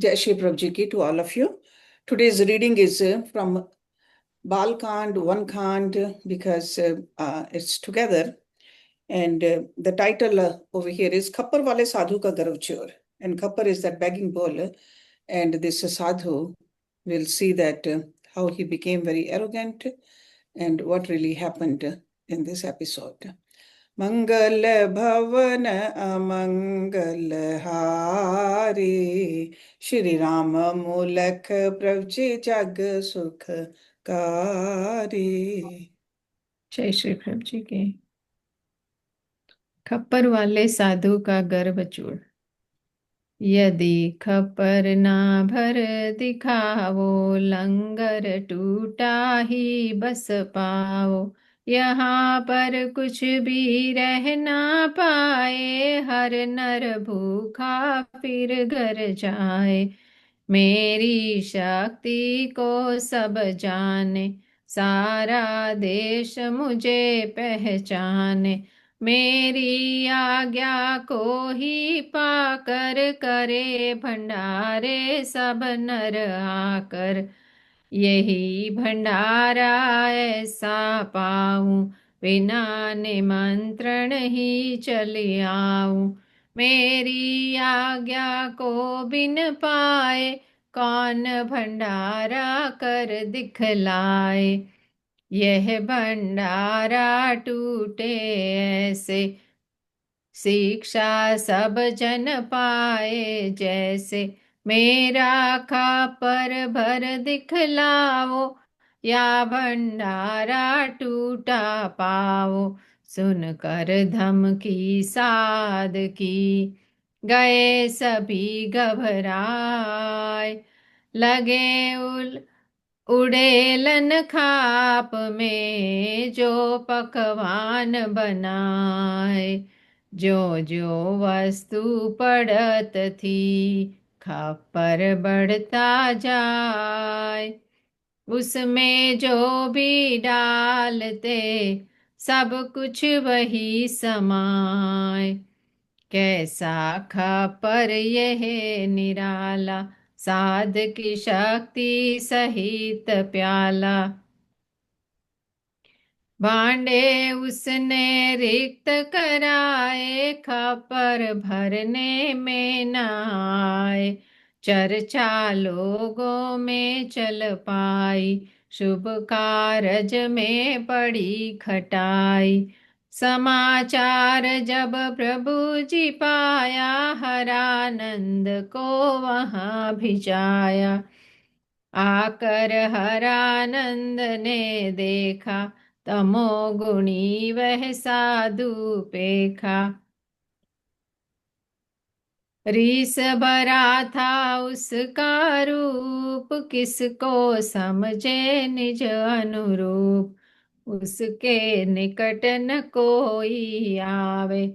Jai Shri Prabhuji ki to all of you. Today's reading is from Bal Kand, One Kand, because it's together. And the title over here is Khappar Wale Sadhu Ka Garv Chor. And Khappar is that begging bowl. And this sadhu will see that how he became very arrogant and what really happened in this episode. मंगल भवन अमंगल हारी, श्री राम मूलक प्रभु जग सुख कारी। जय श्री प्रभु जी के। खप्पर वाले साधु का गर्भ चूड़। यदि खप्पर ना भर दिखावो, लंगर टूटा ही बस पाओ। यहाँ पर कुछ भी रह ना पाए, हर नर भूखा फिर घर जाए। मेरी शक्ति को सब जाने, सारा देश मुझे पहचाने। मेरी आज्ञा को ही पाकर करे भंडारे सब नर आकर। यही भंडारा ऐसा पाऊं, बिना निमंत्रण ही चली आऊं। मेरी आज्ञा को बिन पाए, कौन भंडारा कर दिखलाए। यह भंडारा टूटे ऐसे, शिक्षा सब जन पाए जैसे। मेरा खापर भर दिखलाओ, या भंडारा टूटा पाओ। सुनकर धमकी साध की, गए सभी घबराए। लगे उड़ेलन खाप में, जो पकवान बनाए। जो जो वस्तु पड़त थी, खप्पर बढ़ता जाए। उसमें जो भी डालते, सब कुछ वही समाए। कैसा खप्पर यह निराला, साध की शक्ति सहित प्याला। भांडे उसने रिक्त कराए, खप्पर भरने में न आए। चर्चा लोगों में चल पाई, शुभ कारज में पड़ी खटाई। समाचार जब प्रभु जी पाया, हरानंद को वहां भिजाया। आकर हरानंद ने देखा, तमोगुणी वह साधु पेखा। रीस भरा था उसका रूप, किसको समझे निज अनुरूप। उसके निकट न कोई आवे,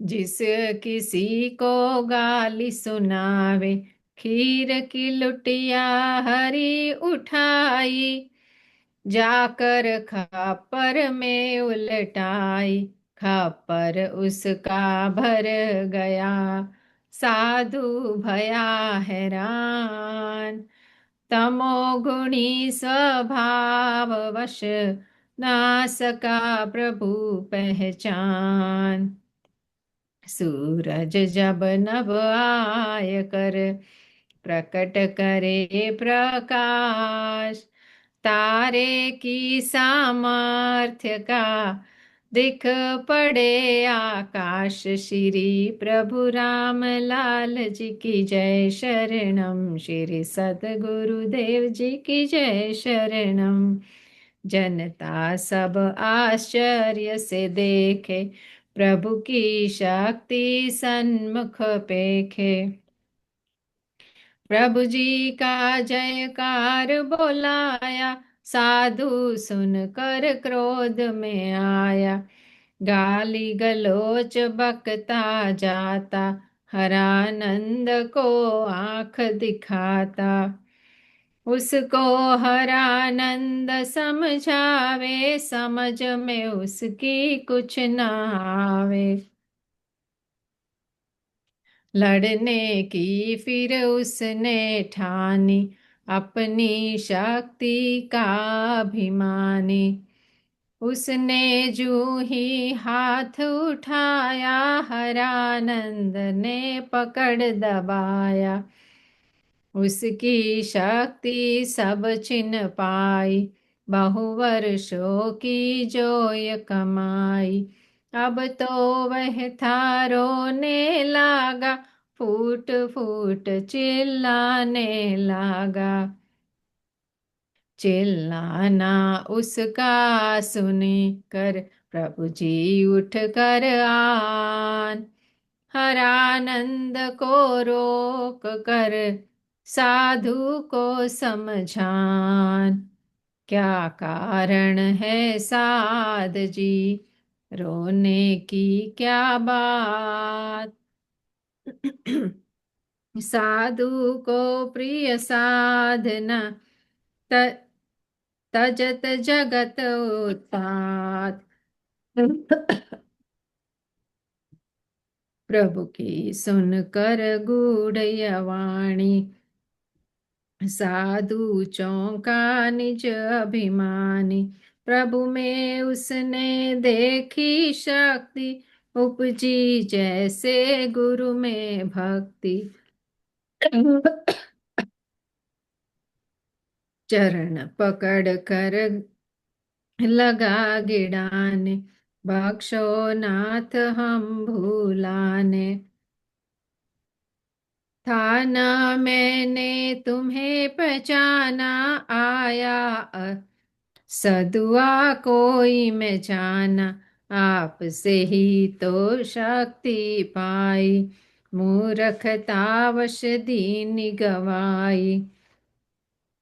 जिस किसी को गाली सुनावे। खीर की लुटिया हरी उठाई, जाकर खप्पर में उलटाई। खप्पर उसका भर गया, साधु भया हैरान। तमोगुणी स्वभाव वश, ना सका प्रभु पहचान। सूरज जब नभ आय कर, प्रकट करे प्रकाश। तारे की सामर्थ्य का दिख पड़े आकाश। श्री प्रभु राम लाल जी की जय शरणम, श्री सद्गुरुदेव जी की जय शरणम। जनता सब आश्चर्य से देखे, प्रभु की शक्ति सन्मुख पेखे। प्रभु जी का जयकार बोलाया, साधु सुनकर क्रोध में आया। गाली गलोच बकता जाता, हरानंद को आंख दिखाता। उसको हरानंद समझावे, समझ में उसकी कुछ ना आवे। लड़ने की फिर उसने ठानी, अपनी शक्ति का अभिमानी। उसने जूं ही हाथ उठाया, हरानंद ने पकड़ दबाया। उसकी शक्ति सब छिन पाई, बहुवर्षों की जोय कमाई। अब तो वह था रोने लगा, फूट फूट चिल्लाने लगा। चिल्लाना उसका सुनी कर, प्रभु जी उठ कर आन। हरानंद को रोक कर, साधु को समझान। क्या कारण है साध जी, रोने की क्या बात। साधु को प्रिय साधना, तजत जगत उत्पात। प्रभु की सुनकर गूढ़ वाणी, साधु चौंका निज अभिमानी। प्रभु में उसने देखी शक्ति, उपजी जैसे गुरु में भक्ति। चरण पकड़ कर लगा गिड़ाने, बख्शो नाथ हम भूलाने। था न मैंने तुम्हें पहचाना, आया सदुआ कोई मैं जाना। आपसे ही तो शक्ति पाई, मूर्खतावश दीन गवाई।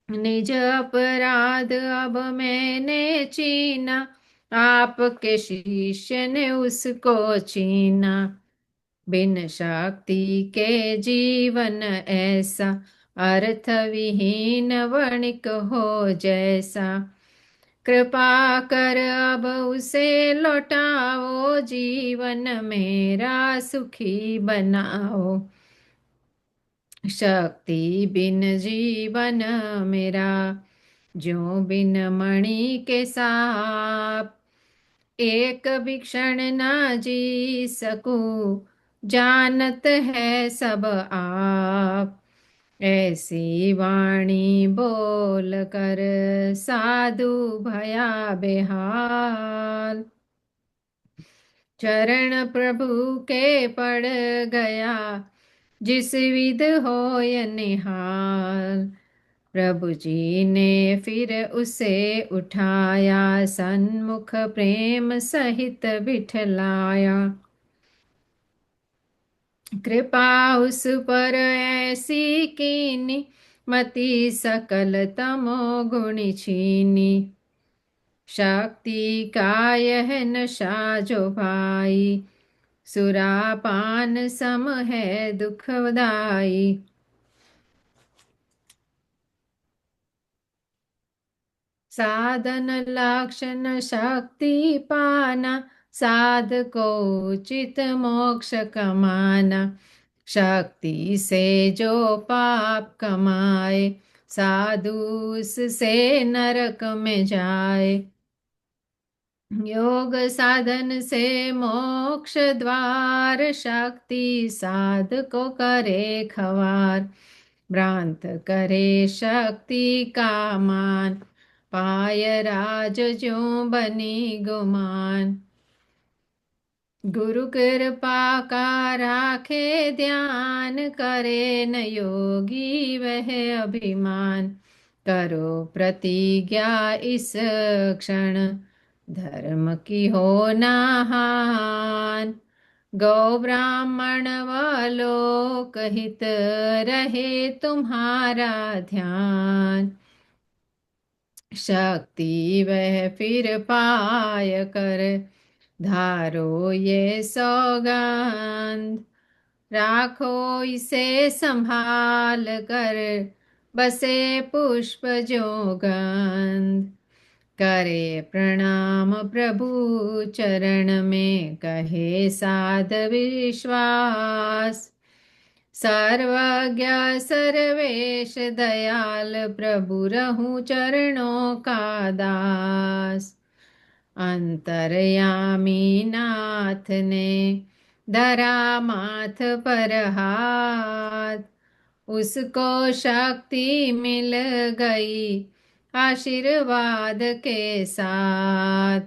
निज अपराध अब मैंने चीना, आपके शिष्य ने उसको छीना। बिन शक्ति के जीवन ऐसा, अर्थ विहीन वणिक हो जैसा। कृपा कर अब उसे लौटाओ, जीवन मेरा सुखी बनाओ। शक्ति बिन जीवन मेरा, ज्यों बिन मणि के साप। एक विक्षण ना जी सकूं, जानत है सब आप। ऐसी वाणी बोल कर, साधु भया बेहाल। चरण प्रभु के पड़ गया, जिस विध होय निहाल। प्रभु जी ने फिर उसे उठाया, सन्मुख प्रेम सहित बिठलाया। कृपा उस पर ऐसी कीनी, मति सकल तमो गुण छीनी। शक्ति का यह नशा जो भाई, सुरापान सम है दुखदाई। साधन लक्षण शक्ति पाना, साध को उचित मोक्ष कमाना। शक्ति से जो पाप कमाए, साधु उससे नरक में जाए। योग साधन से मोक्ष द्वार, शक्ति साध को करे खवार। भ्रांत करे शक्ति का मान, पाय राज ज्यों बनी गुमान। गुरु कृपा का राखे ध्यान, करे न योगी वह अभिमान। करो प्रतिज्ञा इस क्षण, धर्म की हो न हान। गौ ब्राह्मण व लोक हित, रहे तुम्हारा ध्यान। शक्ति वह फिर पाय कर, धारो ये सौगंध। राखो इसे संभाल कर, बसे पुष्प जो गंध। करे प्रणाम प्रभु चरण में, कहे साध विश्वास। सर्वज्ञ सर्वेश दयाल प्रभु रहूं चरणों का दास। अंतर्यामी नाथ ने धरा माथ पर हाथ, उसको शक्ति मिल गई आशीर्वाद के साथ।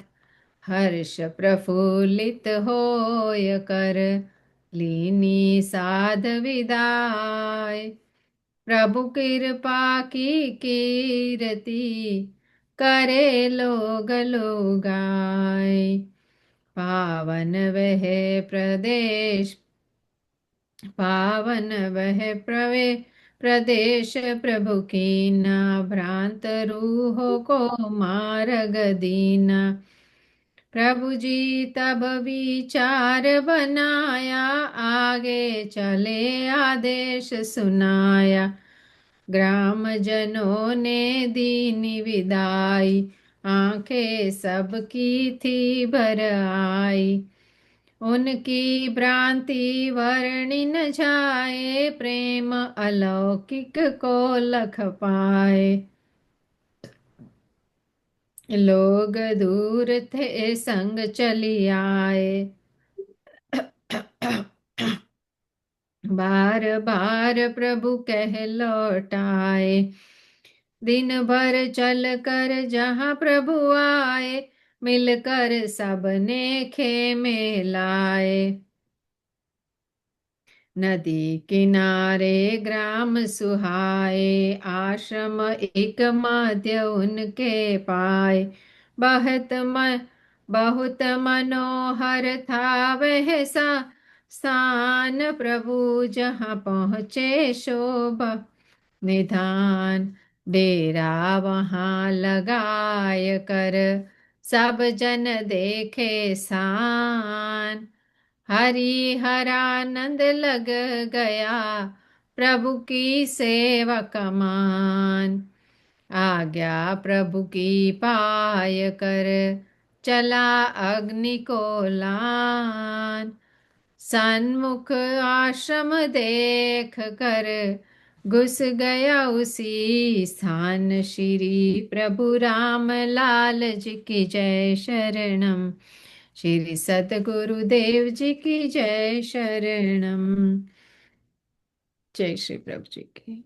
हर्ष प्रफुल्लित होय कर लीनी साध विदाय, प्रभु कृपा की कीर्ति करे लोग लोगाय। पावन वह प्रदेश, पावन वह प्रदेश प्रभु की ना, भ्रांत रूहों को मार्ग दीना। प्रभु जी तब विचार बनाया, आगे चले आदेश सुनाया। ग्राम जनों ने दीनी विदाई, आंखें सबकी थी भर आई। उनकी भ्रांति वर्णि न जाए, प्रेम अलौकिक को लख पाए। लोग दूर थे संग चली आए, बार बार प्रभु कह लौटाए। दिन भर चल कर जहाँ प्रभु आए, मिलकर सबने खेमे लाए। नदी किनारे ग्राम सुहाए, आश्रम एक मध्य उनके पाए। बहुत मनोहर था वह सा स्थान, प्रभु जहाँ पहुँचे शोभा निधान। डेरा वहाँ लगाय कर सब जन देखे सान, हरि हरानंद लग गया प्रभु की सेवा कमान। आज्ञा प्रभु की पाय कर चला अग्नि को लान, सन्मुख आश्रम देख कर घुस गया उसी स्थान। श्री प्रभु राम लाल जी की जय शरणम, श्री सतगुरुदेव जी की जय शरणम। जय श्री प्रभु जी की।